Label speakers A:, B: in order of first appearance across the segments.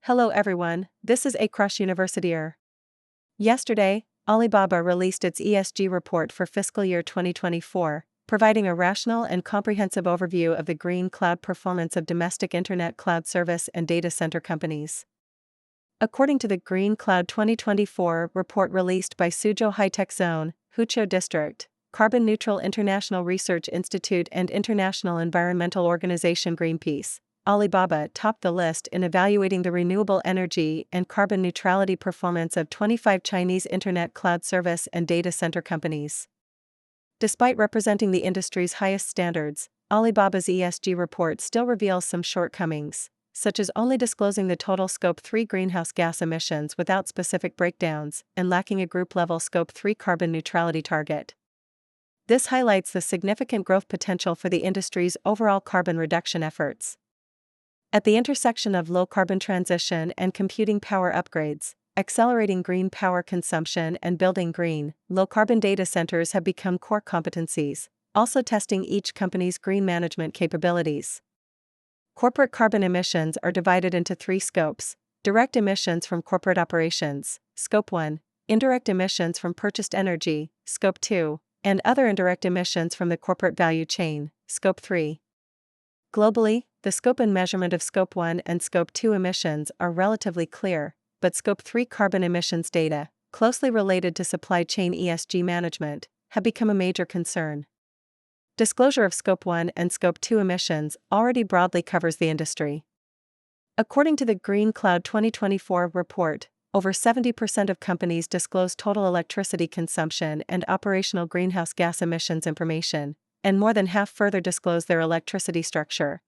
A: Hello everyone, this is Across University. Yesterday, Alibaba released its ESG report for fiscal year 2024, providing a rational and comprehensive overview of the green cloud performance of domestic internet cloud service and data center companies. According to the Green Cloud 2024 report released by Suzhou High-Tech Zone, Huqiu District, Carbon Neutral International Research Institute and International Environmental Organization Greenpeace, Alibaba topped the list in evaluating the renewable energy and carbon neutrality performance of 25 Chinese internet cloud service and data center companies. Despite representing the industry's highest standards, Alibaba's ESG report still reveals some shortcomings, such as only disclosing the total Scope 3 greenhouse gas emissions without specific breakdowns and lacking a group-level Scope 3 carbon neutrality target. This highlights the significant growth potential for the industry's overall carbon reduction efforts. At the intersection of low-carbon transition and computing power upgrades, accelerating green power consumption and building green, low-carbon data centers have become core competencies, also testing each company's green management capabilities. Corporate carbon emissions are divided into three scopes: direct emissions from corporate operations, Scope 1, indirect emissions from purchased energy, Scope 2, and other indirect emissions from the corporate value chain, Scope 3. Globally, the scope and measurement of Scope 1 and Scope 2 emissions are relatively clear, but Scope 3 carbon emissions data, closely related to supply chain ESG management, have become a major concern. Disclosure of Scope 1 and Scope 2 emissions already broadly covers the industry. According to the Green Cloud 2024 report, over 70% of companies disclose total electricity consumption and operational greenhouse gas emissions information, and more than half further disclose their electricity structure.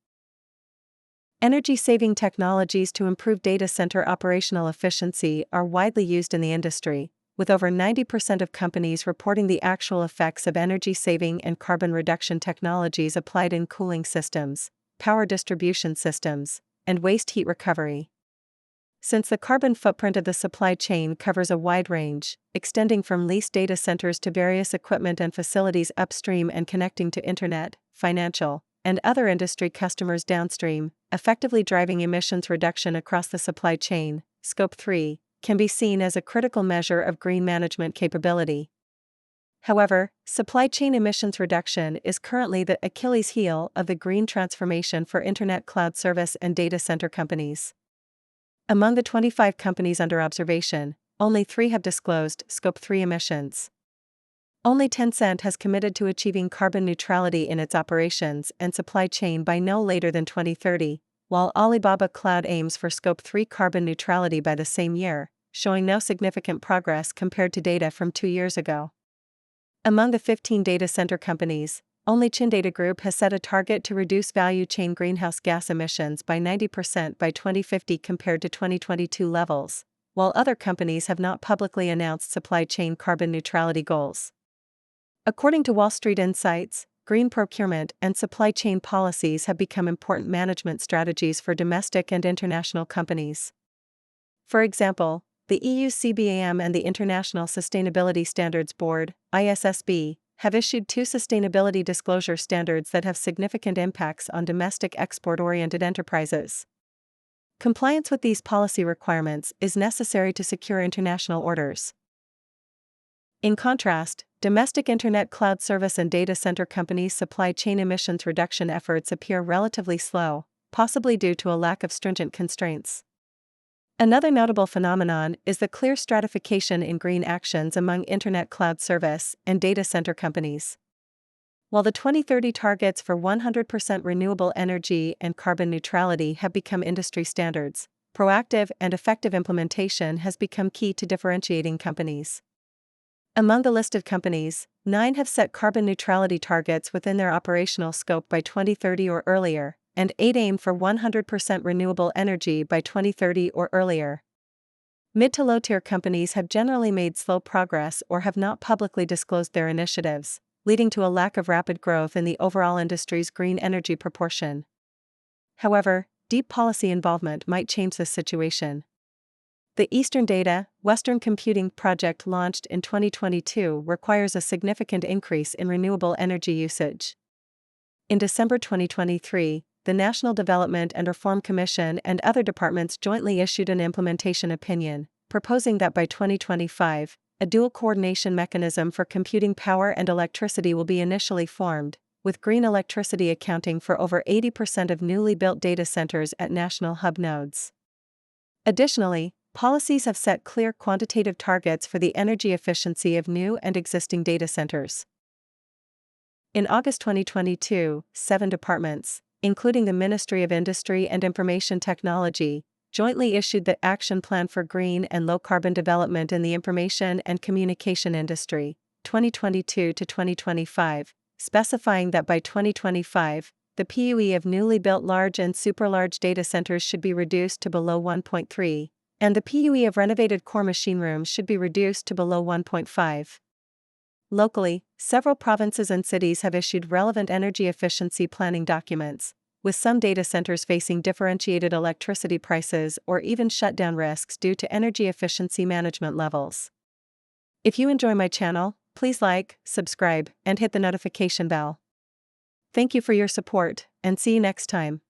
A: Energy-saving technologies to improve data center operational efficiency are widely used in the industry, with over 90% of companies reporting the actual effects of energy-saving and carbon reduction technologies applied in cooling systems, power distribution systems, and waste heat recovery. Since the carbon footprint of the supply chain covers a wide range, extending from leased data centers to various equipment and facilities upstream and connecting to internet, financial, and other industry customers downstream, effectively driving emissions reduction across the supply chain, Scope 3, can be seen as a critical measure of green management capability. However, supply chain emissions reduction is currently the Achilles heel of the green transformation for internet cloud service and data center companies. Among the 25 companies under observation, only 3 have disclosed Scope 3 emissions. Only Tencent has committed to achieving carbon neutrality in its operations and supply chain by no later than 2030, while Alibaba Cloud aims for Scope 3 carbon neutrality by the same year, showing no significant progress compared to data from 2 years ago. Among the 15 data center companies, only Chindata Group has set a target to reduce value chain greenhouse gas emissions by 90% by 2050 compared to 2022 levels, while other companies have not publicly announced supply chain carbon neutrality goals. According to Wall Street Insights, green procurement and supply chain policies have become important management strategies for domestic and international companies. For example, the EU CBAM and the International Sustainability Standards Board, ISSB, have issued 2 sustainability disclosure standards that have significant impacts on domestic export-oriented enterprises. Compliance with these policy requirements is necessary to secure international orders. In contrast, domestic internet cloud service and data center companies' supply chain emissions reduction efforts appear relatively slow, possibly due to a lack of stringent constraints. Another notable phenomenon is the clear stratification in green actions among internet cloud service and data center companies. While the 2030 targets for 100% renewable energy and carbon neutrality have become industry standards, proactive and effective implementation has become key to differentiating companies. Among the listed companies, 9 have set carbon neutrality targets within their operational scope by 2030 or earlier, and 8 aim for 100% renewable energy by 2030 or earlier. Mid to low-tier companies have generally made slow progress or have not publicly disclosed their initiatives, leading to a lack of rapid growth in the overall industry's green energy proportion. However, deep policy involvement might change this situation. The Eastern Data, Western Computing project launched in 2022 requires a significant increase in renewable energy usage. In December 2023, the National Development and Reform Commission and other departments jointly issued an implementation opinion, proposing that by 2025, a dual coordination mechanism for computing power and electricity will be initially formed, with green electricity accounting for over 80% of newly built data centers at national hub nodes. Additionally, policies have set clear quantitative targets for the energy efficiency of new and existing data centers. In August 2022, 7 departments, including the Ministry of Industry and Information Technology, jointly issued the Action Plan for Green and Low-Carbon Development in the Information and Communication Industry, 2022 to 2025, specifying that by 2025, the PUE of newly built large and super-large data centers should be reduced to below 1.3, and the PUE of renovated core machine rooms should be reduced to below 1.5. Locally, several provinces and cities have issued relevant energy efficiency planning documents, with some data centers facing differentiated electricity prices or even shutdown risks due to energy efficiency management levels. If you enjoy my channel, please like, subscribe, and hit the notification bell. Thank you for your support, and see you next time.